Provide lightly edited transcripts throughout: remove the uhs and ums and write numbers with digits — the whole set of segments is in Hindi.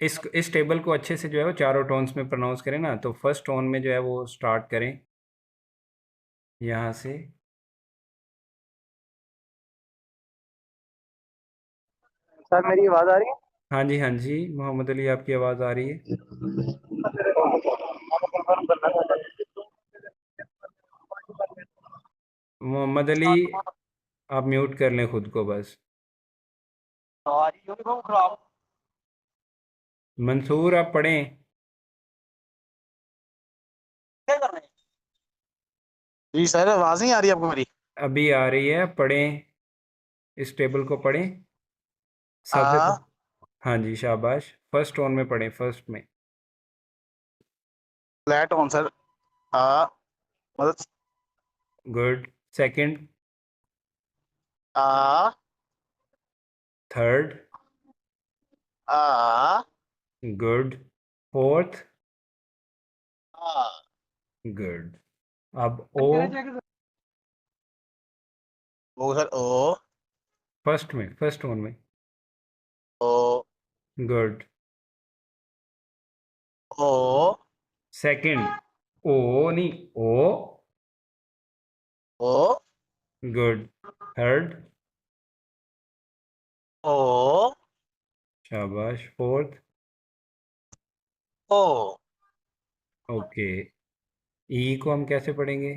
इस टेबल को अच्छे से जो है वो चारों टोन्स में प्रोनाउंस करें ना, तो फर्स्ट टोन में जो है वो स्टार्ट करें यहाँ से। सर मेरी आवाज आ रही है? हाँ जी मोहम्मद अली, आपकी आवाज़ आ रही है। मोहम्मद अली, आप म्यूट कर लें खुद को बस। आ रही होगी वो खराब। मंसूर, आप पढ़ें। क्या कर रहे हैं? जी सर, आवाज नहीं आ रही आपको मेरी? अभी आ रही है, पढ़ें, इस टेबल को पढ़ें सबसे आ हाँ जी, शाबाश, फर्स्ट टोन में पढ़ें, फर्स्ट में। Flat on sir. आ मतलब गुड। सेकंड। आ थर्ड। आ गुड। फोर्थ। आ गुड। अब O, O sir O first में, फर्स्ट टोन में। O good. ओ सेकंड। ओ नहीं, ओ। ओ गुड। थर्ड। ओ शाबाश। फोर्थ। ओ ओके। ई को हम कैसे पढ़ेंगे?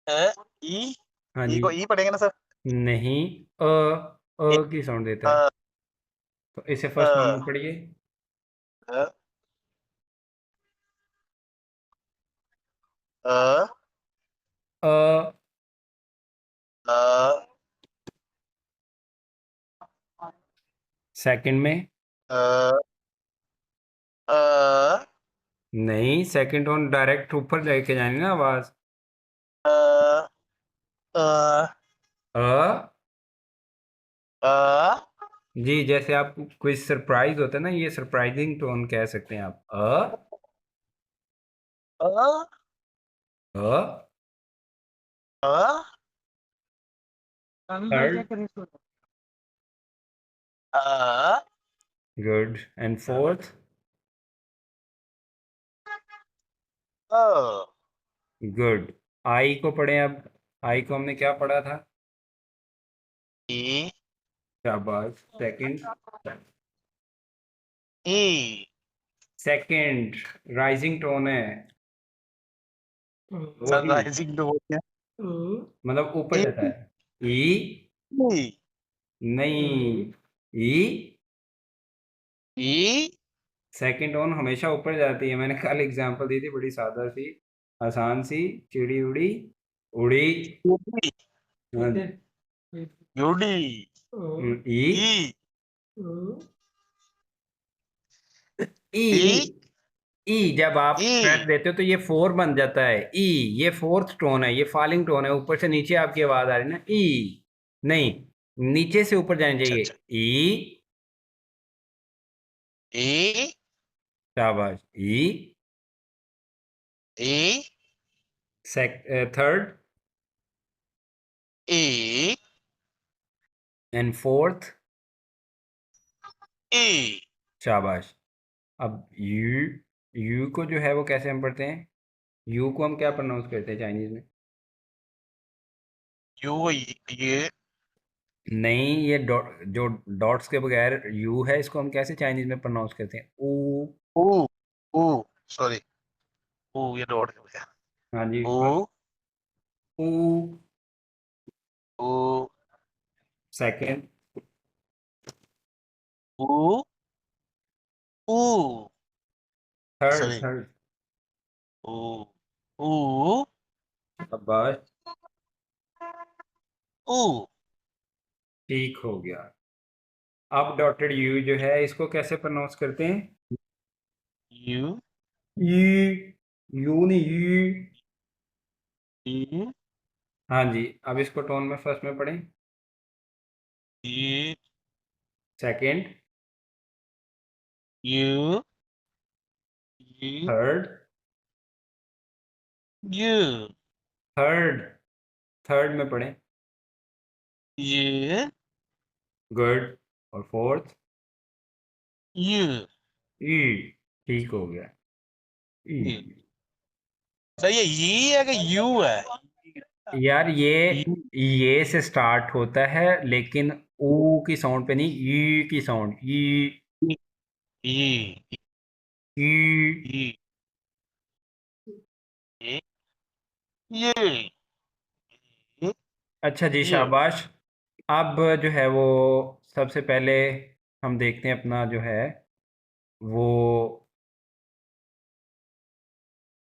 ए ई हाँ ई जी। को ई पढ़ेंगे ना सर? नहीं, ए, की साउंड देता है। अ, तो इसे अ, फर्स्ट टोन में पढ़िए। अ, अ, अ। अ, सेकंड में। अ, अ, नहीं, सेकंड टोन डायरेक्ट ऊपर लेके जानी ना आवाज। अ, अ, अ। अ, जी, जैसे आप कोई सरप्राइज होता है ना, ये सरप्राइजिंग टोन कह सकते हैं आप। अ, अ। अ, थर्ड। अ, गुड। And fourth. अ, गुड। आई को पढ़ें अब। आई को हमने क्या पढ़ा था? ई शाबाश। सेकंड। ई सेकंड राइजिंग टोन है वो सर ही। राइजिंग तो होती है। मतलब ऊपर ई जाता है। ई। ई नहीं, ई। ई सेकंड टोन हमेशा ऊपर जाती है, मैंने कल एग्जांपल दी थी, बड़ी सादा सी, आसान सी। चिड़ी उड़ी, उड़ी। यूडी हाँ, यूडी ई। ई ई नहीं, ई ई जब आप स्ट्रेस ई देते हो तो ये फोर बन जाता है। ई, ये फोर्थ टोन है, ये फॉलिंग टोन है, ऊपर से नीचे आपकी आवाज आ रही है ना, ई। नहीं, नीचे से ऊपर जानी अच्छा चाहिए। अच्छा ई। ई शाबाश। E. E third E and fourth. E शाबाश। अब यू, यू को जो है वो कैसे हम पढ़ते हैं? यू को हम क्या प्रोनाउंस करते हैं चाइनीज में? यू ये नहीं, ये जो डॉट्स के बगैर यू है, इसको हम कैसे चाइनीज में प्रोनाउंस करते हैं? ऊ। ऊ ऊ सॉरी ऊ ये डॉट हो गया। हाँ जी। ऊ ऊ। ऊ सेकंड। ऊ ऊ थर्ड। Sorry third. ऊ ऊ शाबाश। ऊ ठीक हो गया। अब डॉटेड यू जो है, इसको कैसे प्रोनाउंस करते हैं? You E. यू नहीं, ई। ई हाँ जी। अब इसको टोन में फर्स्ट में पढ़ें। E second. U U third. U third. Third में पढ़ें। ये गुड। और फोर्थ? यू। ई। ठीक हो गया। ई। सही है, ये है कि यू है? यार यू। ये से स्टार्ट होता है, लेकिन ऊ की साउंड पे नहीं, ई की साउंड। ई। ये ई। ये ये ये अच्छा जी, ये शाबाश। अब जो है वो सबसे पहले हम देखते हैं अपना जो है वो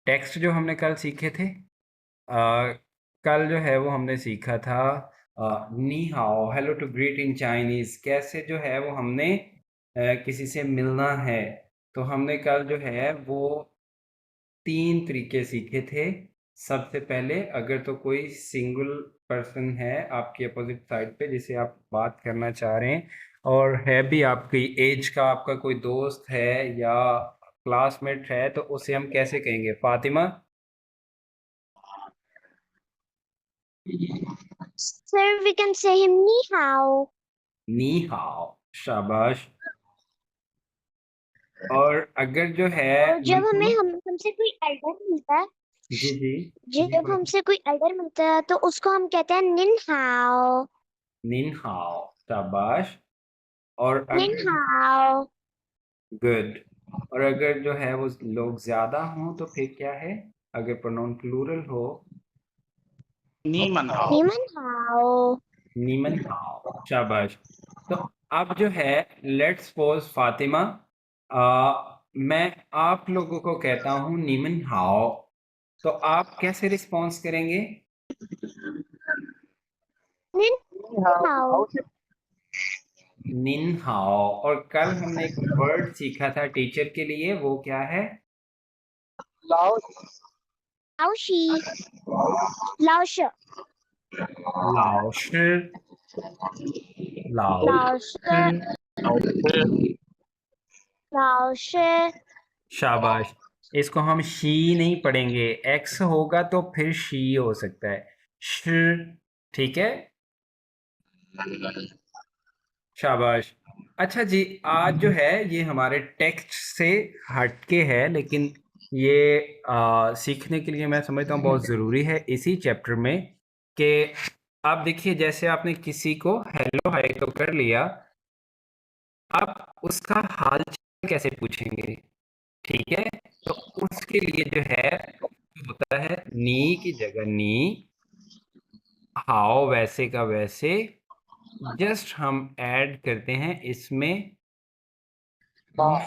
टेक्स्ट जो हमने कल सीखे थे। कल जो है वो हमने सीखा था नी हाओ, hello to greet in Chinese. कैसे जो है वो हमने किसी से मिलना है। तो हमने कल जो है वो 3 तरीके सीखे थे। सबसे पहले, अगर तो कोई सिंगल पर्सन है आपकी अपोजिट साइड पे जिसे आप बात करना चाह रहे हैं, और है भी आपकी एज का, आपका कोई दोस्त है या क्लासमेट है, तो उसे हम कैसे कहेंगे Fatima? Sir, we can say him ni hao. नी हाओ। शाबाश। और अगर जो है और जब हमें बिल्कुल। हमसे कोई एल्डर मिलता है, जी जी। जी जब बोलिए। हमसे कोई एल्डर मिलता है तो उसको हम कहते हैं निन हाओ। निन हाओ। शाबाश। और निन अगर हाओ। गुड। और अगर जो है वो लोग ज्यादा हों तो फिर क्या है? अगर प्रोनाउन प्लूरल हो? नी मन हाओ। निमन हाओ। नीमन हाओ। शाबाश। तो अब जो है लेट्स सपोज फातिमा, मैं आप लोगों को कहता हूँ नीमन हाओ, तो आप कैसे रिस्पॉन्स करेंगे? निन हाओ। निन हाओ। और कल हमने एक वर्ड सीखा था टीचर के लिए, वो क्या है? लाओ। लाओ शी। लाओ श। लाओश। लाओ लाओश। श। लाओ श। शाबाश। इसको हम शी नहीं पढ़ेंगे, एक्स होगा तो फिर शी हो सकता है। श। ठीक है। शाबाश। अच्छा जी, आज जो है ये हमारे टेक्स्ट से हटके है, लेकिन ये सीखने के लिए मैं समझता हूँ बहुत ज़रूरी है इसी चैप्टर में। कि आप देखिए, जैसे आपने किसी को हेलो हाय तो कर लिया, आप उसका हाल चाल कैसे पूछेंगे? ठीक है। तो उसके लिए जो है होता है नी की जगह नी, हाओ वैसे का वैसे, जस्ट हम ऐड करते हैं इसमें म।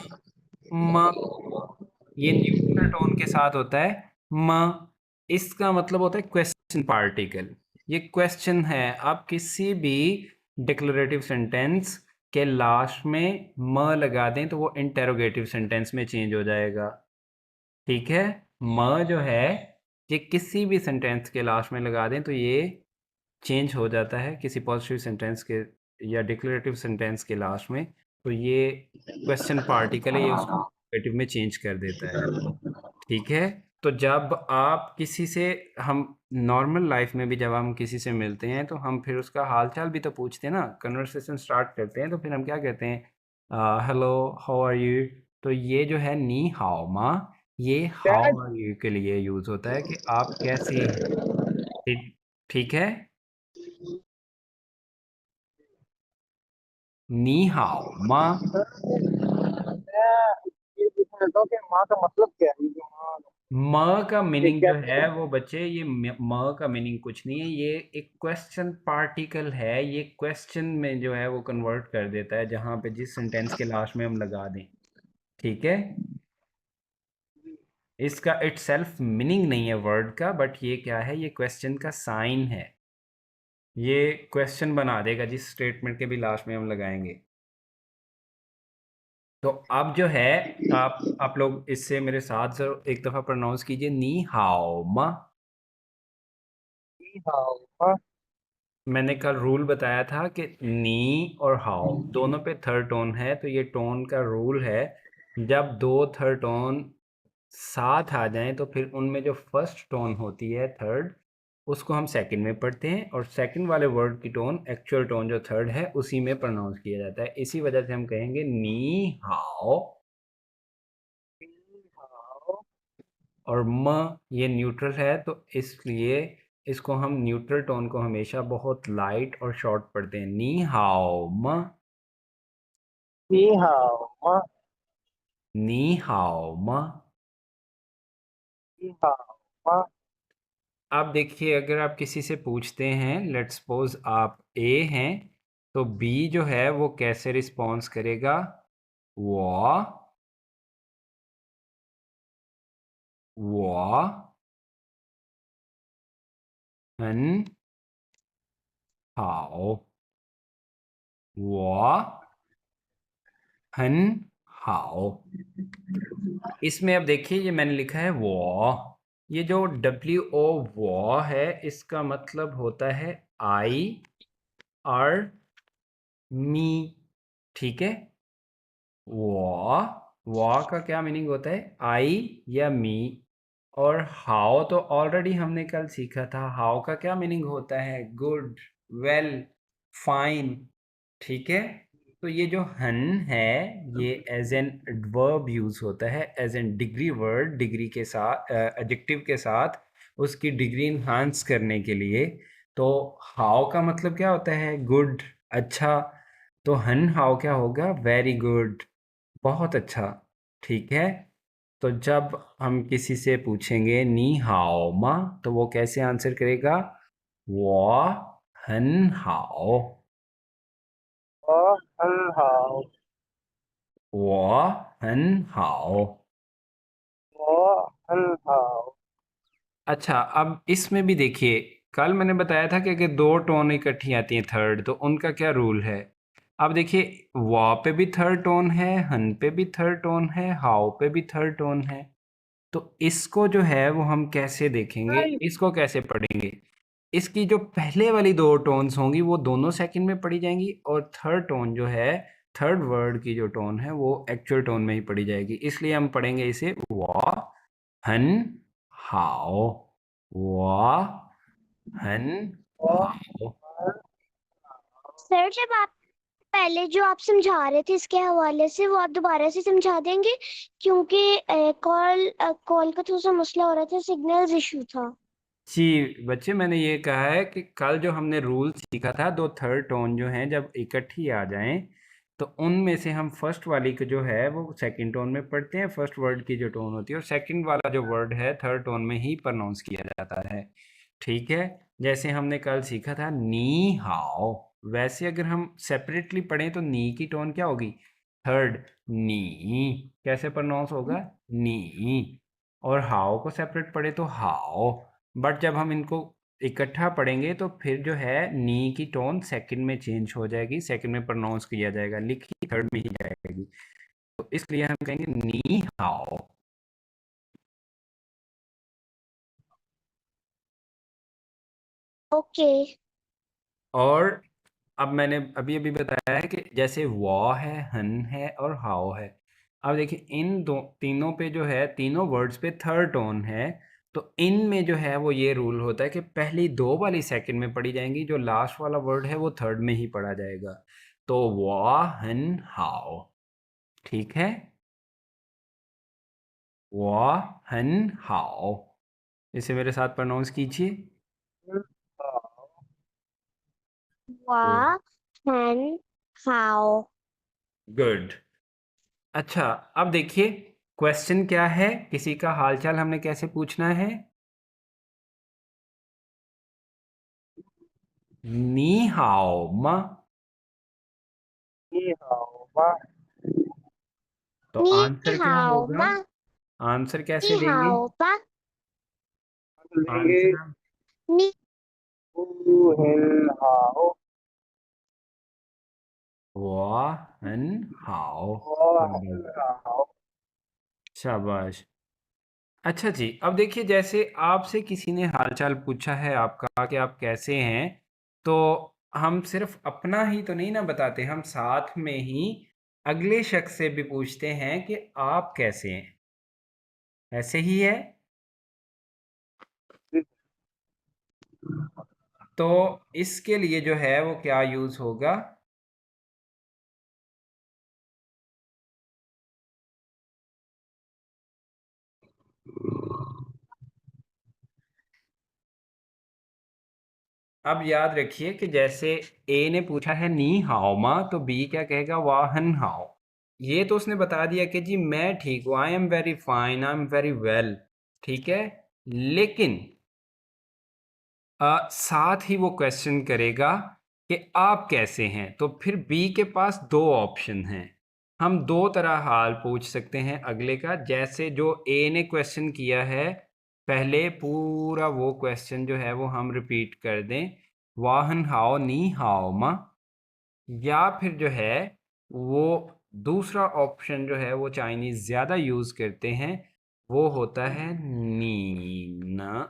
म। ये न्यूट्रल टोन के साथ होता है म। इसका मतलब होता है क्वेश्चन पार्टिकल। ये क्वेश्चन है। आप किसी भी डिक्लेरेटिव सेंटेंस के लास्ट में म लगा दें तो वो इंटेरोगेटिव सेंटेंस में चेंज हो जाएगा। ठीक है। म जो है ये किसी भी सेंटेंस के लास्ट में लगा दें तो ये चेंज हो जाता है किसी पॉजिटिव सेंटेंस के या डिक्लेरेटिव सेंटेंस के लास्ट में। तो ये क्वेश्चन पार्टिकल है, ये उसको नेगेटिव में चेंज कर देता है। ठीक है। तो जब आप किसी से, हम नॉर्मल लाइफ में भी जब हम किसी से मिलते हैं तो हम फिर उसका हाल चाल भी तो पूछते हैं ना, कन्वर्सेशन स्टार्ट करते हैं तो फिर हम क्या कहते हैं? Hello, how are you. तो ये जो है नी हाओ माँ, ये हाउ आर यू के लिए यूज होता है कि आप कैसे हैं। ठीक। ठीक है। नी हाओ माँ। ये पूछना चाहता हूँ कि माँ का मतलब क्या है? ये जो माँ म का ये मीनिंग जो कैसे? है वो बच्चे, ये म का मीनिंग कुछ नहीं है, ये एक क्वेश्चन पार्टिकल है। ये क्वेश्चन में जो है वो कन्वर्ट कर देता है जहां पे जिस सेंटेंस के लास्ट में हम लगा दें। ठीक है। इसका इटसेल्फ मीनिंग नहीं है वर्ड का, बट ये क्या है, ये क्वेश्चन का साइन है। ये क्वेश्चन बना देगा जिस स्टेटमेंट के भी लास्ट में हम लगाएंगे। तो अब जो है आप लोग इससे मेरे साथ जरूर एक दफा प्रोनाउंस कीजिए नी हाओ मा। नी हाओ माँ। मैंने कल रूल बताया था कि नी और हाउ दोनों पे थर्ड टोन है, तो ये टोन का रूल है। जब दो थर्ड टोन साथ आ जाएं तो फिर उनमें जो फर्स्ट टोन होती है थर्ड, उसको हम सेकंड में पढ़ते हैं और सेकंड वाले वर्ड की टोन एक्चुअल टोन जो थर्ड है उसी में प्रोनाउंस किया जाता है। इसी वजह से हम कहेंगे नी हाओ, और म ये न्यूट्रल है तो इसलिए इसको हम न्यूट्रल टोन को हमेशा बहुत लाइट और शॉर्ट पढ़ते हैं। नी हाओ म, नी हाओ मा, नी हाओ म। नी हाओ मा। आप देखिए, अगर आप किसी से पूछते हैं, लेट्स सपोज आप ए हैं, तो बी जो है वो कैसे रिस्पॉन्स करेगा? वो हन हाओ, वो हन हाओ। इसमें अब देखिए, ये मैंने लिखा है वो, ये जो WO वो है, इसका मतलब होता है आई और मी, ठीक है। वो का क्या मीनिंग होता है? आई या मी। और हाउ तो ऑलरेडी हमने कल सीखा था, हाउ का क्या मीनिंग होता है? गुड, वेल, फाइन, ठीक है। तो ये जो हन है, ये एज एन एडवर्ब यूज होता है, as an degree word, degree के साथ, एडजेक्टिव के साथ उसकी डिग्री इन्हांस करने के लिए। तो हाउ का मतलब क्या होता है? गुड, अच्छा। तो हन हाउ क्या होगा? वेरी गुड, बहुत अच्छा, ठीक है। तो जब हम किसी से पूछेंगे नी हाओ मा, तो वो कैसे आंसर करेगा? वो हन हाओ, वो हन हाओ, वो हन हाओ। वो हन हाओ। अच्छा, अब इसमें भी देखिए, कल मैंने बताया था कि अगर दो टोन इकट्ठी आती हैं थर्ड, तो उनका क्या रूल है? अब देखिए, वा पे भी थर्ड टोन है, हन पे भी थर्ड टोन है, हाउ पे भी थर्ड टोन है। तो इसको जो है वो हम कैसे देखेंगे, इसको कैसे पढ़ेंगे? इसकी जो पहले वाली दो टोन्स होंगी वो दोनों सेकंड में पढ़ी जाएंगी, और थर्ड टोन जो है, थर्ड वर्ड की जो टोन है वो एक्चुअल टोन में ही पढ़ी जाएगी। इसलिए हम पढ़ेंगे इसे वा हन हाओ, वा हन वो हाओ। सर जब आप पहले जो आप समझा रहे थे इसके हवाले से वो आप दोबारा से समझा देंगे, क्योंकि कॉल का थोड़ा सा मसला हो रहा था, सिग्नल इशू था। जी बच्चे, मैंने ये कहा है कि कल जो हमने रूल सीखा था, दो थर्ड टोन जो हैं जब इकट्ठी आ जाएं, तो उनमें से हम फर्स्ट वाली को जो है वो सेकंड टोन में पढ़ते हैं, फर्स्ट वर्ड की जो टोन होती है, और सेकंड वाला जो वर्ड है थर्ड टोन में ही प्रोनाउंस किया जाता है, ठीक है। जैसे हमने कल सीखा था नी हाओ, वैसे अगर हम सेपरेटली पढ़ें तो नी की टोन क्या होगी? थर्ड, नी कैसे प्रोनाउंस होगा? नी। और हाओ को सेपरेट पढ़े तो हाओ। बट जब हम इनको इकट्ठा पढ़ेंगे तो फिर जो है नी की टोन सेकंड में चेंज हो जाएगी, सेकंड में प्रोनाउंस किया जाएगा, लिखी थर्ड में ही जाएगी। तो इसलिए हम कहेंगे नी हाओ। ओके। और अब मैंने अभी अभी बताया है कि जैसे वो है, हन है और हाओ है। अब देखिए, इन दो तीनों पे जो है, तीनों वर्ड्स पे थर्ड टोन है, तो इनमें जो है वो ये रूल होता है कि पहली दो वाली सेकंड में पढ़ी जाएंगी, जो लास्ट वाला वर्ड है वो थर्ड में ही पढ़ा जाएगा। तो वो हन हाओ, ठीक है। वो हन हाओ, इसे मेरे साथ प्रोनाउंस कीजिए। वाह एंड हाउ। गुड। अच्छा, अब देखिए, क्वेश्चन क्या है, किसी का हालचाल हमने कैसे पूछना है? नी हाओ मा, नी हाओ मा। तो नी आंसर क्या हाउ होगा? मा। आंसर नी कैसे देंगे? हाउ पा। हम लेंगे आंसर हम नी ऊ हिन हाओ, वो हन हाओ। वो शाबाश, हन हाओ। शाबाश। अच्छा जी, अब देखिए, जैसे आपसे किसी ने हालचाल पूछा है आपका कि आप कैसे हैं, तो हम सिर्फ अपना ही तो नहीं ना बताते, हम साथ में ही अगले शख्स से भी पूछते हैं कि आप कैसे हैं। ऐसे ही है? तो इसके लिए जो है वो क्या यूज होगा? अब याद रखिए कि जैसे ए ने पूछा है नी हाओ मा, तो बी क्या कहेगा? वाहन हाओ। ये तो उसने बता दिया कि जी मैं ठीक हूँ, I am very fine, I am very well, ठीक है। लेकिन साथ ही वो क्वेश्चन करेगा कि आप कैसे हैं। तो फिर बी के पास दो ऑप्शन हैं। हम दो तरह हाल पूछ सकते हैं अगले का। जैसे जो ए ने क्वेश्चन किया है, पहले पूरा वो क्वेश्चन जो है वो हम रिपीट कर दें, वाहन हाओ नी हाओ मा। या फिर जो है वो दूसरा ऑप्शन जो है वो चाइनीज ज़्यादा यूज़ करते हैं, वो होता है नी न,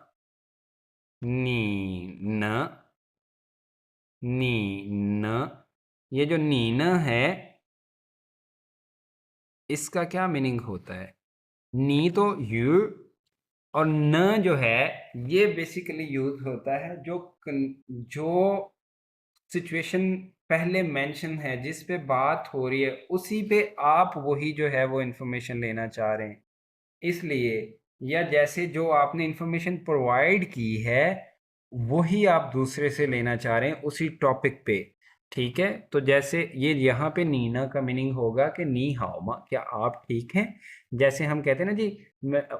नी न, नी न। ये जो नी न है, इसका क्या मीनिंग होता है? नी तो यू, और न जो है ये बेसिकली यूज होता है जो सिचुएशन पहले मेंशन है, जिस पे बात हो रही है, उसी पे आप वही जो है वो इंफॉर्मेशन लेना चाह रहे हैं, इसलिए। या जैसे जो आपने इंफॉर्मेशन प्रोवाइड की है वही आप दूसरे से लेना चाह रहे हैं उसी टॉपिक पे, ठीक है। तो जैसे ये यहाँ पे नीना का मीनिंग होगा कि नी हाओ मा, क्या आप ठीक हैं? जैसे हम कहते हैं ना जी,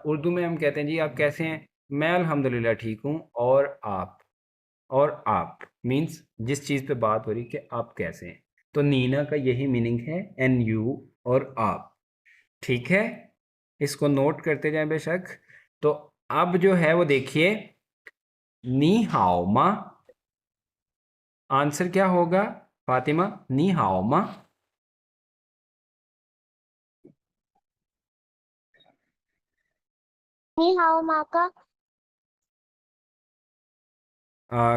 उर्दू में हम कहते हैं जी आप कैसे हैं, मैं अल्हम्दुलिल्लाह ठीक हूँ। और आप मीन्स जिस चीज़ पे बात हो रही कि आप कैसे हैं, तो नीना का यही मीनिंग है, एन यू और आप, ठीक है। इसको नोट करते जाएं बेशक। तो अब जो है वो देखिए, नी हाओ मा, आंसर क्या होगा फातिमा? नी हाओ मा। नी हाओ माँ का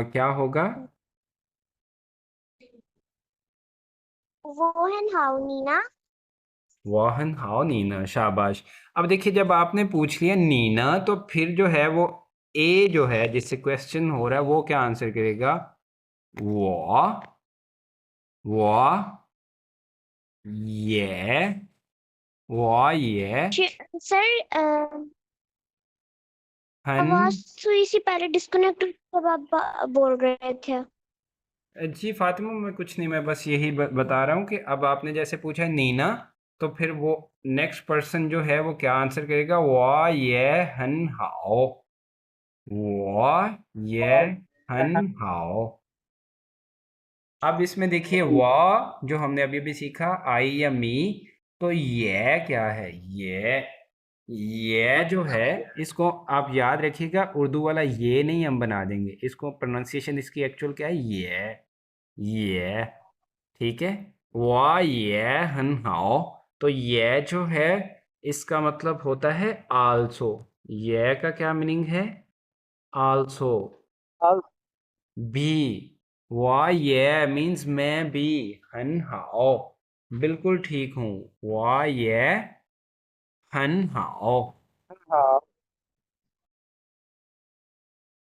क्या होगा? वो है हाउ नीना। वाहन हाओ नीना, शाबाश। अब देखिए जब आपने पूछ लिया नीना, तो फिर जो है वो ए जो है जिससे क्वेश्चन हो रहा है वो क्या आंसर करेगा? वो ये ये सर हन। आवाज थोड़ी सी पहले डिस्कनेक्ट जब आप बोल रहे थे। जी फातिमा, मैं कुछ नहीं, मैं बस यही बता रहा हूँ कि अब आपने जैसे पूछा है नीना, तो फिर वो नेक्स्ट पर्सन जो है वो क्या आंसर करेगा? वाह ये हन हाओ, वाह ये हन हाओ। अब इसमें देखिए वाह जो हमने अभी भी सीखा, आई या मी, तो ये क्या है? ये जो है इसको आप याद रखिएगा, उर्दू वाला ये नहीं हम बना देंगे इसको, प्रोनाउंसिएशन इसकी एक्चुअल क्या है? ये, ठीक है। वाह ये हन हाओ, तो ये जो है इसका मतलब होता है आल्सो। ये का क्या मीनिंग है? आल्सो। बी, वाह ये मीन्स मैं भी, हन हाओ, बिल्कुल ठीक हूँ, वाह ये हन हाओ, हाँ।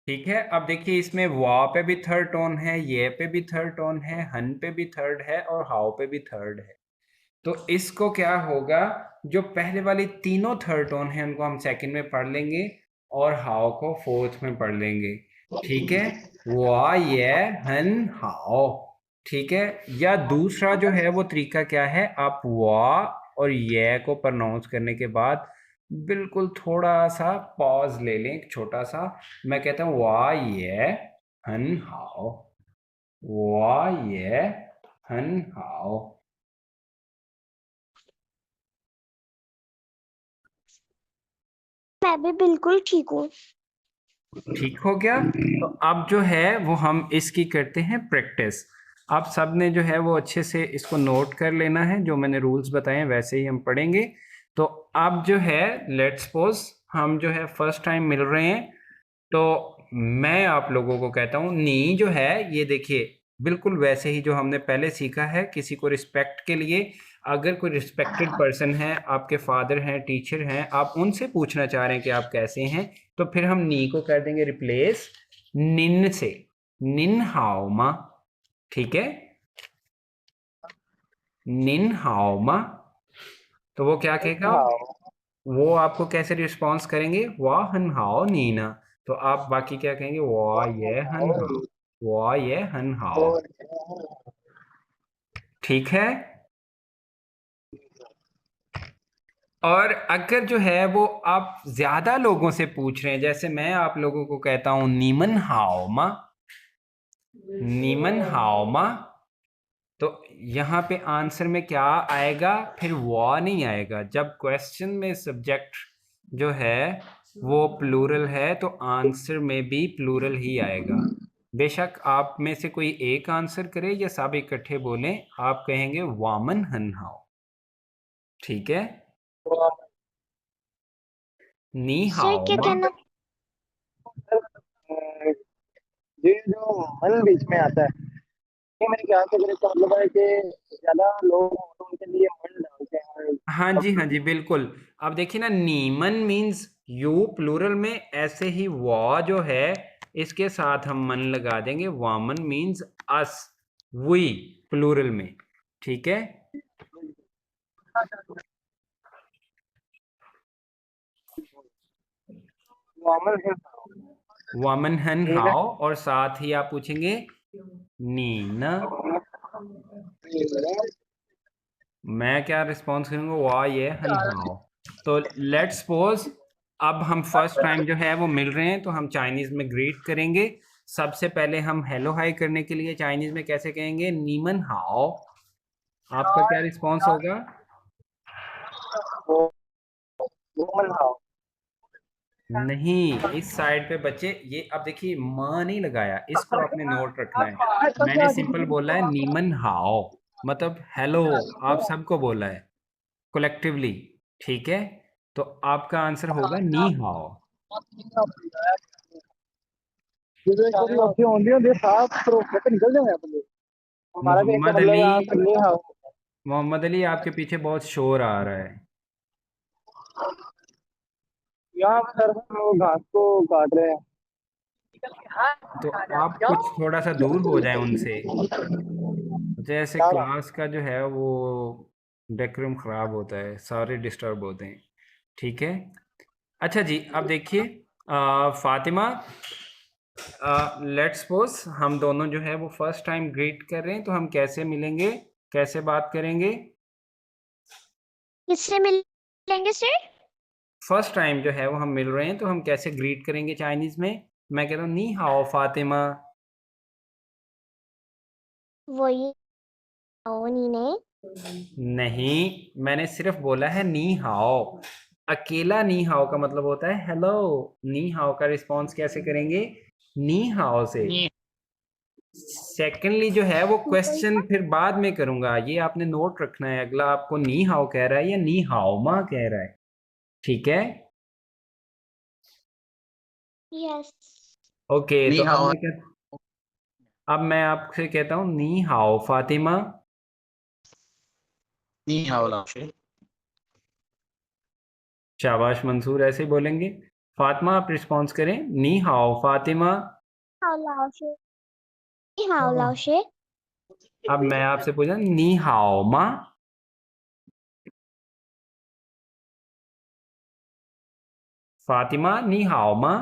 ठीक है। अब देखिए इसमें वा पे भी थर्ड टोन है, ये पे भी थर्ड टोन है, हन पे भी थर्ड है, और हाउ पे भी थर्ड है। तो इसको क्या होगा, जो पहले वाली तीनों थर्ड टोन है उनको हम सेकंड में पढ़ लेंगे, और हाउ को फोर्थ में पढ़ लेंगे, ठीक है। वा ये हन हाओ, ठीक है। या दूसरा जो है वो तरीका क्या है, आप वा और ये को प्रोनाउंस करने के बाद बिल्कुल थोड़ा सा पॉज ले लें, एक छोटा सा। मैं कहता हूँ वा ये हन हाओ, वा ये हन हाओ, मैं भी बिल्कुल ठीक हूँ। ठीक हो गया। तो अब जो है वो हम इसकी करते हैं प्रैक्टिस। आप सब ने जो है वो अच्छे से इसको नोट कर लेना है, जो मैंने रूल्स बताए हैं वैसे ही हम पढ़ेंगे। तो अब जो है लेट्स सपोज हम जो है फर्स्ट टाइम मिल रहे हैं, तो मैं आप लोगों को कहता हूँ नी जो है ये देखिए बिल्कुल वैसे ही जो हमने पहले सीखा है, किसी को रिस्पेक्ट के लिए, अगर कोई रिस्पेक्टेड पर्सन है, आपके फादर हैं, टीचर हैं, आप उनसे पूछना चाह रहे हैं कि आप कैसे हैं, तो फिर हम नी को कर देंगे रिप्लेस निन से, निन हाओ मा, ठीक है, निन हाओ मा। तो वो क्या कहेगा, वो आपको कैसे रिस्पॉन्स करेंगे, वाह हन हाओ नीना। तो आप बाकी क्या कहेंगे, वाह ये हन हाओ, वाह ये हन हाओ, ठीक है। और अगर जो है वो आप ज्यादा लोगों से पूछ रहे हैं, जैसे मैं आप लोगों को कहता हूं नीमन हाओ मा, नीमन हाओ मा, तो यहाँ पे आंसर में क्या आएगा, फिर वो नहीं आएगा। जब क्वेश्चन में सब्जेक्ट जो है वो प्लूरल है तो आंसर में भी प्लूरल ही आएगा। बेशक आप में से कोई एक आंसर करे या सब इकट्ठे बोलें, आप कहेंगे वामन हनहाओ, ठीक है। नी सर हाओ क्या मा, कहना, ये जो मन बीच में आता है, ये मेरे ख्याल से अगर इसका मतलब है कि ज्यादा लोग हों तो उनके लिए मन डालते हैं। हाँ जी हाँ जी बिल्कुल। अब देखिए ना, नीमन मीन्स यू प्लूरल में, ऐसे ही वा जो है इसके साथ हम मन लगा देंगे, वामन मीन्स अस, वी प्लूरल में, ठीक है। नॉर्मल है। वामन हन ठीक है। हाओ, और साथ ही आप पूछेंगे नीना। मैं क्या रिस्पॉन्स करूंगा, वाह ये हन हाओ। तो लेट्स सपोज अब हम फर्स्ट टाइम जो है वो मिल रहे हैं, तो हम चाइनीज में ग्रीट करेंगे। सबसे पहले हम हेलो हाई करने के लिए चाइनीज में कैसे कहेंगे, नीमन हाओ। आपका क्या रिस्पॉन्स होगा, वो नॉर्मल हाउ। नहीं इस साइड पे बच्चे, ये अब देखिए माँ नहीं लगाया, इसको आपने नोट रखना है। मैंने सिंपल बोला है नीमन हाओ, मतलब हेलो, आप सबको बोला है कलेक्टिवली, ठीक है। तो आपका आंसर होगा नी हाओ। ये तो एक बारी ऑप्शन होती है दे साफ तो कहते निकल जाएंगे अपन लोग। हमारा भी इसका मोहम्मद मतलब अली, यहाँ पर नहीं हाउ। मोहम्मद अली आपके पीछे बहुत शोर आ रहा है। यहाँ पर सर वो घास को काट रहे हैं। तो आप कुछ थोड़ा सा दूर हो जाएं उनसे, जैसे क्या बात। क्लास का जो है वो डेकोरम खराब होता है, सारे डिस्टर्ब होते हैं, ठीक है। अच्छा जी, अब देखिए फातिमा, लेट्स सपोज हम दोनों जो है वो फर्स्ट टाइम ग्रीट कर रहे हैं, तो हम कैसे मिलेंगे, कैसे बात करेंगे। किससे मिलेंगे सर? फर्स्ट टाइम जो है वो हम मिल रहे हैं, तो हम कैसे ग्रीट करेंगे चाइनीज में। मैं कहता हूँ नी हाओ फातिमा। वही आओ नीने। नहीं, मैंने सिर्फ बोला है नी हाओ। अकेला नी हाओ का मतलब होता है हेलो। नी हाओ का रिस्पॉन्स कैसे करेंगे, नी हाओ से। सेकेंडली जो है वो वही क्वेश्चन फिर बाद में करूंगा, ये आपने नोट रखना है, अगला आपको नी हाओ कह रहा है या नी हाओ मा कह रहा है, ठीक है। यस। ओके, तो नहीं हाउ। अब मैं आपसे कहता हूँ नी हाओ फातिमा। नहीं हाउ लाशे। शाबाश मंसूर, ऐसे ही बोलेंगे। फातिमा आप रिस्पॉन्स करें, नी हाओ फातिमा। हाउ लाओ शे, हाउ लाओ शे। अब मैं आपसे पूछा नी हाओ मा, फातिमा नी हाओ मा।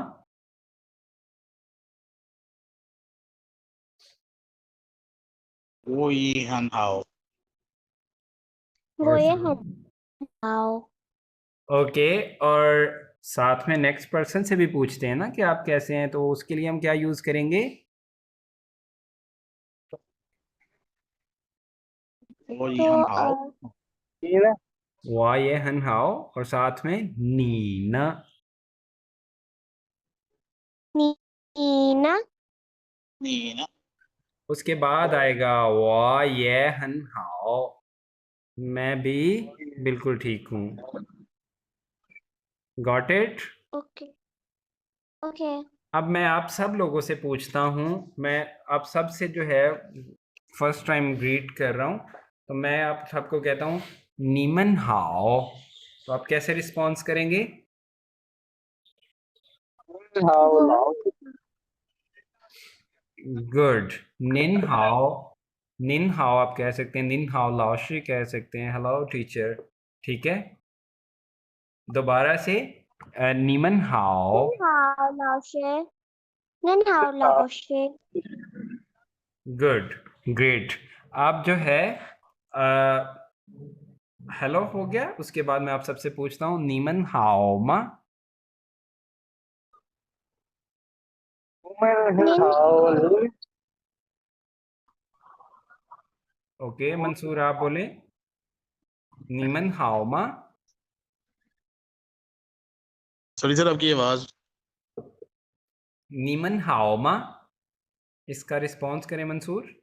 वो ये हन हाउ। वो और ये हाउ। ओके, और साथ में नेक्स्ट पर्सन से भी पूछते हैं ना कि आप कैसे हैं, तो उसके लिए हम क्या यूज करेंगे, वो ये तो हन हाउ। ठीक है। वाह ये हन हाओ, और साथ में नीना। नीना। नहीं ना। उसके बाद आएगा वाह ये हन हाओ, मैं भी बिल्कुल ठीक हूँ। Got it. Okay okay. अब मैं आप सब लोगों से पूछता हूँ, मैं आप सब से जो है फर्स्ट टाइम ग्रीट कर रहा हूँ, तो मैं आप सबको कहता हूँ नीमन हाओ। तो आप कैसे रिस्पॉन्स करेंगे, हाउ वो लाओ। गुड। निन हाओ, निन हाओ आप कह सकते हैं, निन हाओ लाओशी कह सकते हैं, हेलो टीचर। ठीक है, दोबारा से नीमन हाओ। 您好，老师。您好，老师。गुड, ग्रेट। आप जो है हेलो हो गया, उसके बाद मैं आप सबसे पूछता हूँ नीमन हाओ मा। 您 हाउ ओके मंसूर आप बोले नीमन हाओ मा। सॉरी सर, आपकी आवाज। नीमन हाओ मा, इसका रिस्पॉन्स करें मंसूर।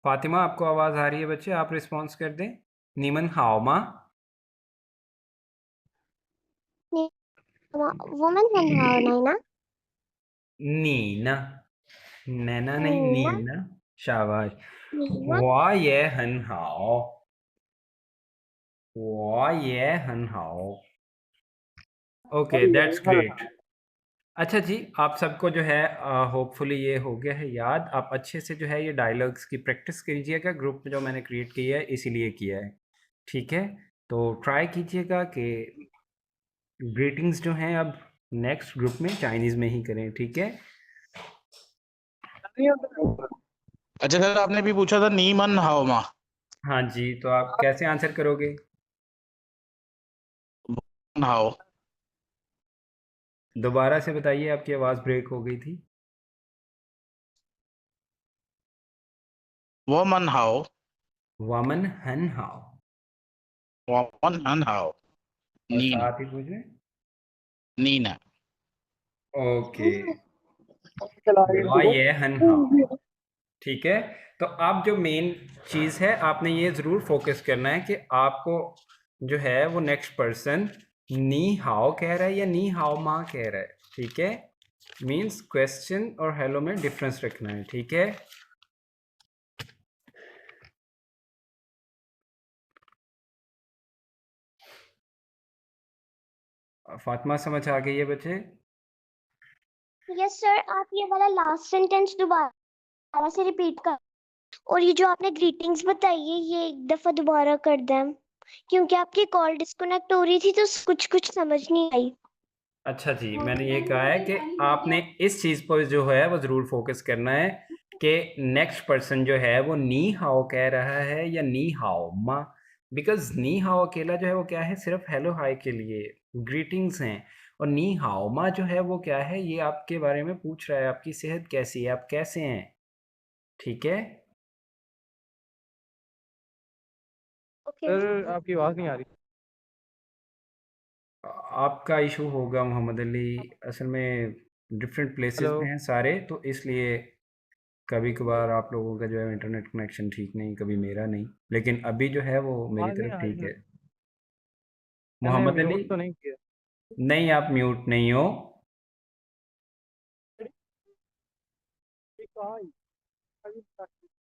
फातिमा आपको आवाज आ रही है बच्चे, आप रिस्पॉन्स कर दें। नीमन हाओ मा। 你，我们很好，奶奶。 नीना, नैना नहीं, 你呢？ नीना। शाबाश। 你呢？ वाह ये हन हाओ, वाह ये हन हाओ। Okay that's great. अच्छा जी, आप सबको जो है होपफुली ये हो गया है याद। आप अच्छे से जो है ये डायलॉग्स की प्रैक्टिस कीजिएगा, ग्रुप में जो मैंने क्रिएट किया है इसीलिए किया है। ठीक है, तो ट्राई कीजिएगा कि ग्रीटिंग्स जो हैं अब नेक्स्ट ग्रुप में चाइनीज़ में ही करें। ठीक है, अच्छा सर, आपने भी पूछा था नीमन हाओमा। हाँ जी, तो आप कैसे आंसर करोगे? हाओ। दोबारा से बताइए, आपकी आवाज़ ब्रेक हो गई थी। वोमन हाओ। वामन हन हाओ, वोमन हन हाओ। और नीना। साथ ही पूछे। नीना। ओके, चला वाह ये हन हाओ। ठीक है, तो आप जो मेन चीज़ है आपने ये ज़रूर फोकस करना है कि आपको जो है वो नेक्स्ट पर्सन नी हाओ कह रहा है या नी हाओ मा कह रहा है। ठीक है, मीन्स क्वेश्चन और हेलो में डिफरेंस रखना है। ठीक है, फातिमा समझ आ गई है बच्चे? यस सर, आप ये वाला लास्ट सेंटेंस दोबारा से रिपीट कर, और ये जो आपने ग्रीटिंग्स बताई है ये एक दफा दोबारा कर दें, क्योंकि आपकी कॉल डिस्कनेक्ट हो रही थी तो कुछ कुछ समझ नहीं आई। अच्छा जी, मैंने ये कहा है कि आपने इस चीज़ पर जो है वो ज़रूर फोकस करना है कि नेक्स्ट पर्सन जो है वो नी हाओ कह रहा है या नी हाओ मा। बिकॉज नी हाओ अकेला जो है वो क्या है, सिर्फ हेलो हाय के लिए ग्रीटिंग्स हैं। और नी हाओ मा जो है वो क्या है, ये आपके बारे में पूछ रहा है, आपकी सेहत कैसी है, आप कैसे हैं। ठीक है, ओके सर आपकी आवाज नहीं आ रही। आपका इशू होगा मोहम्मद अली, असल में डिफरेंट प्लेसेस हेलो, में हैं सारे, तो इसलिए कभी कभार आप लोगों का जो है इंटरनेट कनेक्शन ठीक नहीं, कभी मेरा नहीं, लेकिन अभी जो है वो मेरी आवाज नहीं तरफ आ ठीक रही है। सर। मैंने मोहम्मद अली, म्यूट तो नहीं किया। नहीं आप म्यूट नहीं हो।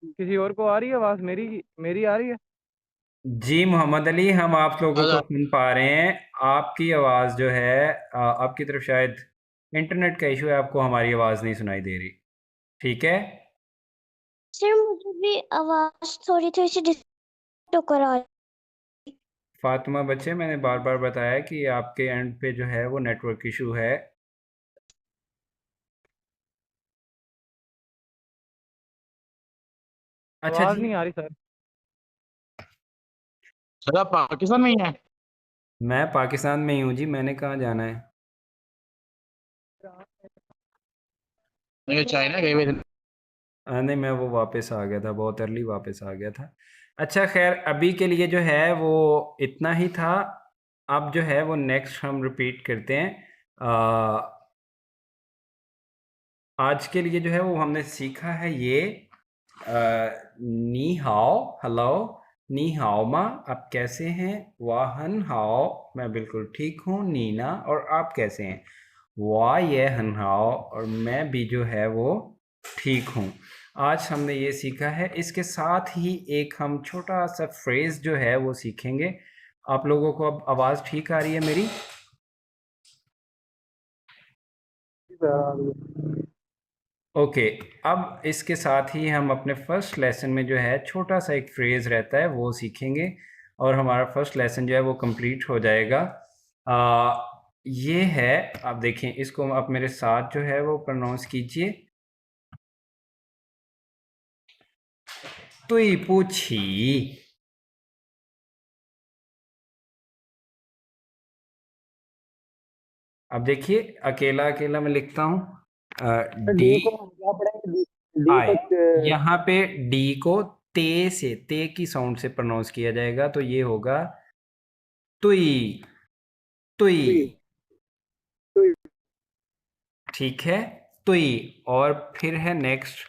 किसी और को आ रही है आवाज? मेरी मेरी आ रही है? जी मोहम्मद अली, हम आप लोगों को आजा। सुन पा रहे हैं। आपकी आवाज़ जो है आपकी तरफ शायद इंटरनेट का इशू है, आपको हमारी आवाज़ नहीं सुनाई दे रही। ठीक है, सर, मुझे भी आवाज थोड़ी थोड़ी सी डिस्टर्ब होकर आ रही। फातिमा बच्चे, मैंने बार बार बताया कि आपके एंड पे जो है वो नेटवर्क इशू है। अच्छा आवाज जी, नहीं आ रही सर। सर आप पाकिस्तान में ही हैं? मैं पाकिस्तान में ही हूँ जी, मैंने कहाँ जाना है। नहीं, चाइना गए हुए थे। नहीं मैं वो वापस आ गया था, बहुत अर्ली वापस आ गया था। अच्छा खैर, अभी के लिए जो है वो इतना ही था। अब जो है वो नेक्स्ट हम रिपीट करते हैं। आज के लिए जो है वो हमने सीखा है ये नी हाओ हेलो, नी हाओ मा आप कैसे हैं, वाहन हाओ मैं बिल्कुल ठीक हूँ नीना, और आप कैसे हैं, वाह ये हन हाओ और मैं भी जो है वो ठीक हूँ। आज हमने ये सीखा है। इसके साथ ही एक हम छोटा सा फ्रेज जो है वो सीखेंगे। आप लोगों को अब आवाज़ ठीक आ रही है मेरी? ओके, अब इसके साथ ही हम अपने फर्स्ट लेसन में जो है छोटा सा एक फ्रेज रहता है वो सीखेंगे और हमारा फर्स्ट लेसन जो है वो कंप्लीट हो जाएगा। ये है, आप देखें इसको, आप मेरे साथ जो है वो प्रोनाउंस कीजिए। तुई पूछी। अब देखिए अकेला अकेला मैं लिखता हूँ। डी डी को हम क्या पढ़ेंगे? डी आई, को यहाँ पे डी को ते से, ते की साउंड से प्रोनाउंस किया जाएगा, तो ये होगा तुई। तुई, तुई। ठीक है, तुई। और फिर है नेक्स्ट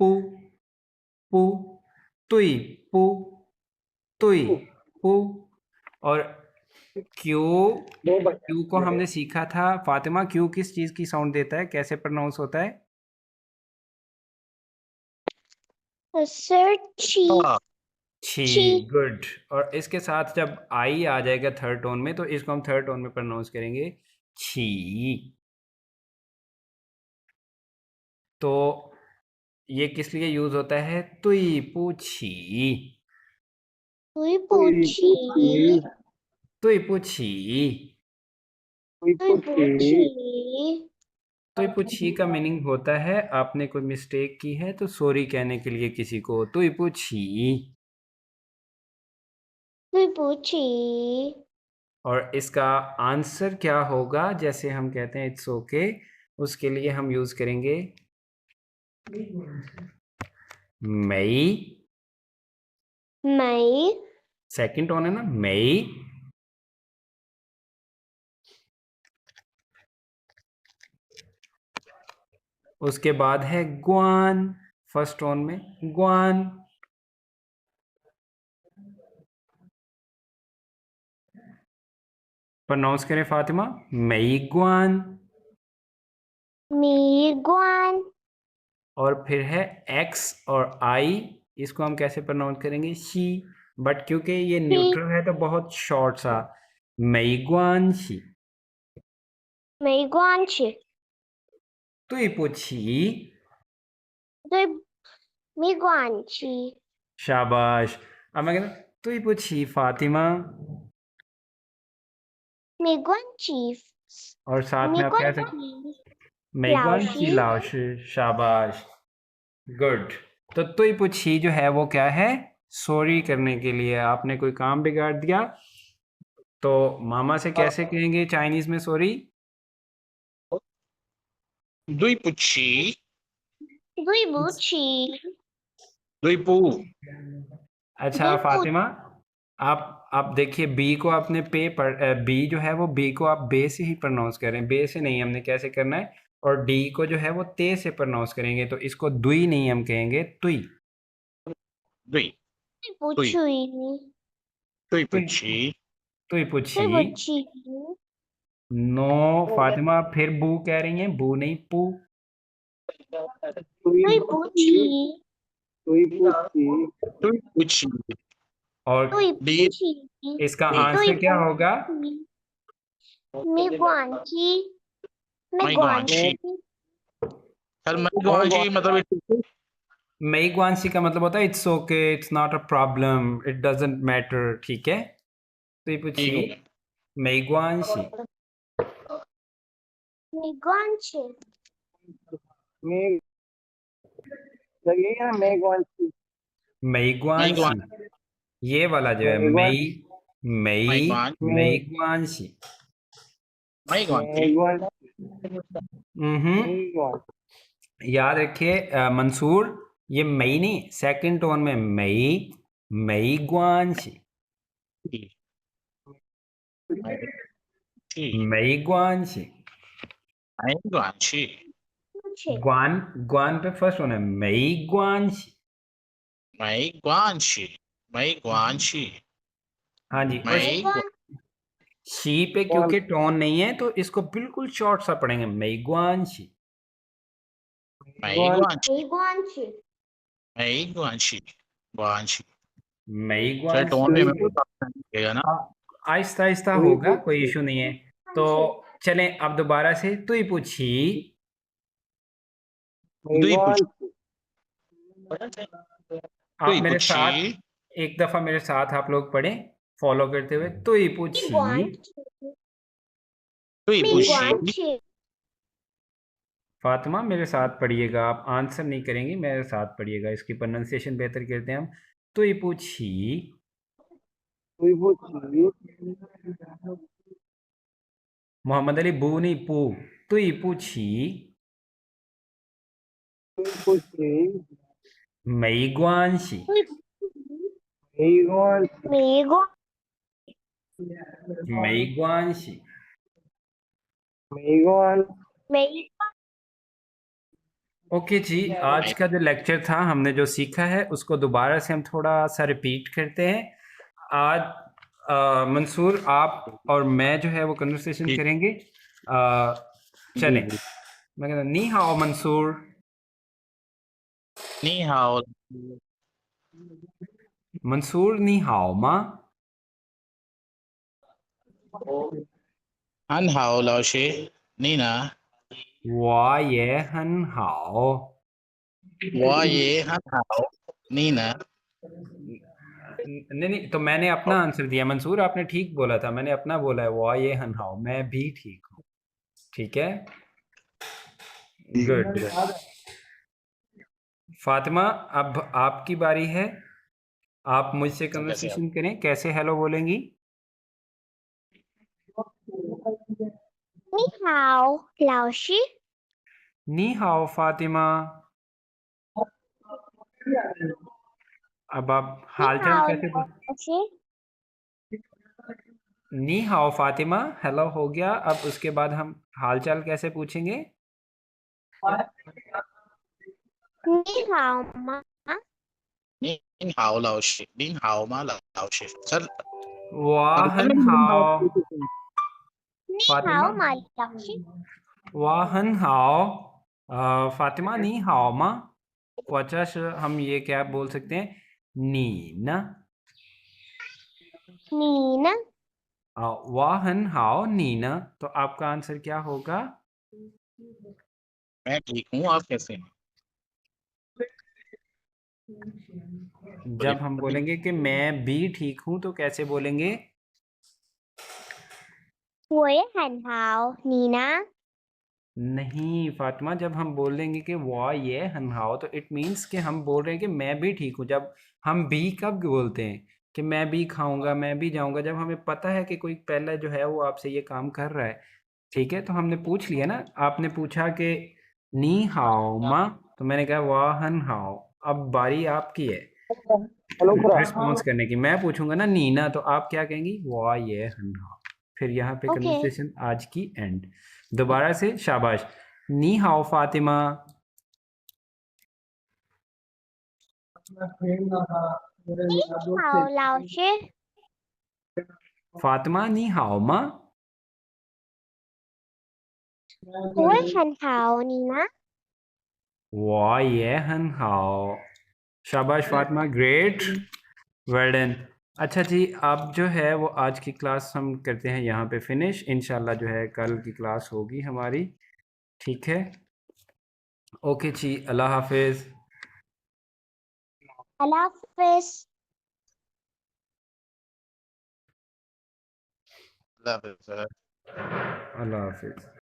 पू। पू, तुई पू, तुई पू। और क्यू, दो क्यू को हमने सीखा था। फातिमा, क्यू किस चीज की साउंड देता है, कैसे प्रोनाउंस होता है? सर ची। छी, छी। गुड। और इसके साथ जब आई आ जाएगा थर्ड टोन में, तो इसको हम थर्ड टोन में प्रोनाउंस करेंगे छी। तो ये किस लिए यूज होता है? तुई पूछी। तुई पूछी। तुई पूछी। तुई पूछी। तुई पूछी का मीनिंग होता है आपने कोई मिस्टेक की है तो सॉरी कहने के लिए किसी को तुई पूछी। तुई पूछी। और इसका आंसर क्या होगा? जैसे हम कहते हैं इट्स ओके, उसके लिए हम यूज करेंगे मई। मई। सेकंड टोन है ना, मई। उसके बाद है ग्वान, फर्स्ट टोन में ग्वान। प्रोनाउंस करें फातिमा, मई ग्वान। मी ग्वान। और फिर है एक्स और आई, इसको हम कैसे प्रोनाउंस करेंगे? शी। बट क्योंकि ये शी। न्यूट्रल है तो बहुत शॉर्ट सा, मई ग्वान शी। मई ग्वान छी। तुई पूछी। तुई मी ग्वान छी। शाबाश। अब मैं कहता तुई पूछी फातिमा, मी ग्वान छी। और साथ मी में आप ग्वान कह सकते छी। मई ग्वान शी लाओशी। लाओश। शाबाश, गुड। तो तुई पूछी जो है वो क्या है? सॉरी करने के लिए। आपने कोई काम बिगाड़ दिया तो मामा से कैसे कहेंगे चाइनीज में सॉरी? दुई पुच्छी। दुई पूछी। दुई पू। अच्छा दुई फातिमा, आप देखिए बी को आपने बी जो है वो बी को आप बे से ही प्रोनाउंस करें, बे से नहीं, हमने कैसे करना है? और डी को जो है वो ते से प्रोनाउंस करेंगे, तो इसको दुई नहीं हम कहेंगे तुई। दुई। पूछी। दुई तुई, पुच्छी। तुई दुई पूछी। पूछी। नो फातिमा, फिर बू कह रही हैं, बू नहीं पू। दुई पूछी। तुई पूछी। दुई पुच्छी। और दुई डी। पूछी। इसका डी। दुई आंसर क्या होगा? पूछी। मी ग्वान छी। मी मई ग्वान ग्वानशी। छी। सर मई ग्वानशी मतलब मई ग्वानसी का मतलब होता है it's okay, it's not a problem, it doesn't matter, ठीक है। तो ये पूछी मई ग्वानसी। मी ग्वान छी। मैं लगेगा ना, मैं कौन सी? मई मई ग्वानसी, ग्वान। ये वाला जो है मैं कौन? मई, मई मई, ग्वान। मई मैं ग्वानसी। मई ग्वानशी। मैं कौन? हम्म, मैं कौन? याद रखिए मंसूर, ये मई नहीं, सेकंड टोन में मई, मई ग्वानसी, मई ग्वानसी। मई ग्वानशी। पूछे। ग्वान, ग्वान पे फर्स्ट टोन है, मई ग्वानसी। मई ग्वानशी। मई ग्वानशी। हाँ जी। और मी मई ग्वान। शी पे क्योंकि टोन नहीं है तो इसको बिल्कुल शॉर्ट सा पढ़ेंगे, मई ग्वानसी। Mấy Guan- guanxi, मेघवांशी mấy guanxi, guanxi। मई सर टोन में मेरे को लगेगा ना। आहिस्ता आहिस्ता तुई होगा, पूछी। कोई इशू नहीं है। तो चलें अब दोबारा से तू ही पूछी। तू ही पूछ। आप ही मेरे पूछी। साथ एक दफा मेरे साथ आप लोग पढ़ें फॉलो करते हुए। तू ही पूछी। तू ही पूछी। मेघवांशी फातिमा मेरे साथ पढ़िएगा, आप आंसर नहीं करेंगी, मेरे साथ पढ़िएगा, इसकी प्रोनाउंसिएशन बेहतर करते हैं हम। तू ही पूछी। तुई पूछी। मोहम्मद अली बू नहीं पू। तू ही पूछी। तुई पूछी। मैग्वांशी। मेघवान मेघवा मैग्वांशी। मेघवान मेघ ओके जी, आज का जो लेक्चर था हमने जो सीखा है उसको दोबारा से हम थोड़ा सा रिपीट करते हैं। आज मंसूर आप और मैं जो है वो कन्वर्सेशन जी। करेंगे। चलें, मैं कहता नी हाओ मंसूर। नी हाओ, मंसूर नी हाओ मा। हन हाओ लाओशे, नीना, वा ये हन हाओ। वा ये हन हाओ, नीना। नहीं नहीं, तो मैंने अपना आंसर दिया मंसूर, आपने ठीक बोला था, मैंने अपना बोला है वा ये हन हाओ, मैं भी ठीक हूँ। ठीक है, गुड। फातिमा अब आपकी बारी है, आप मुझसे कन्वर्सेशन करें। कैसे हेलो बोलेंगी? नी हाओ लाओशी नी हाओ फातिमा। अब आप नी हालचाल हाओ कैसे बोल? लाओशी नी हाओ फातिमा, हेलो हो गया। अब उसके बाद हम हालचाल कैसे पूछेंगे? नी हाओ मा नीन हाओ लाओशे, नीन हाओ मा लाओशे। सर वाहन हाओ नी फातिमा। हाओ मा लाओशी वाहन हाओ फातिमा नी हाओ मा। वचस हम ये क्या बोल सकते हैं? नी ना। नीना वाहन हाओ नीना। तो आपका आंसर क्या होगा? मैं ठीक हूँ, आप कैसे हैं? जब हम बोलेंगे कि मैं भी ठीक हूं तो कैसे बोलेंगे? 我也很好，你呢？ नहीं फातिमा, जब हम बोलेंगे कि वाह ये हनहाओ तो इट मीन्स कि हम बोल रहे हैं कि मैं भी ठीक हूँ। जब हम भी कब बोलते हैं कि मैं भी खाऊंगा, मैं भी जाऊंगा, जब हमें पता है कि कोई पहला जो है वो आपसे ये काम कर रहा है। ठीक है, तो हमने पूछ लिया ना, आपने पूछा कि नी हाओ मा, तो मैंने कहा वाह हन हाओ। अब बारी आपकी है हेलो खुरा। रिस्पॉन्स करने की। मैं पूछूंगा ना नीना, तो आप क्या कहेंगी? वाह ये हन हाओ। फिर यहाँ पे ओके कन्वर्सेशन आज की एंड। दोबारा से शाबाश। नी हाओ फातिमा। 你好，老师。 फातिमा नी हाओ मा। 我也很好，你呢？ वाह ये हन हाओ। शाबाश फातिमा, ग्रेट, वेल डन। अच्छा जी, अब जो है वो आज की क्लास हम करते हैं यहाँ पे फिनिश। इंशाल्लाह जो है कल की क्लास होगी हमारी। ठीक है, ओके जी, अल्लाह हाफिज़। अल्लाह हाफिज। अल्लाह हाफ़िज़ सर। अल्लाह हाफिज़।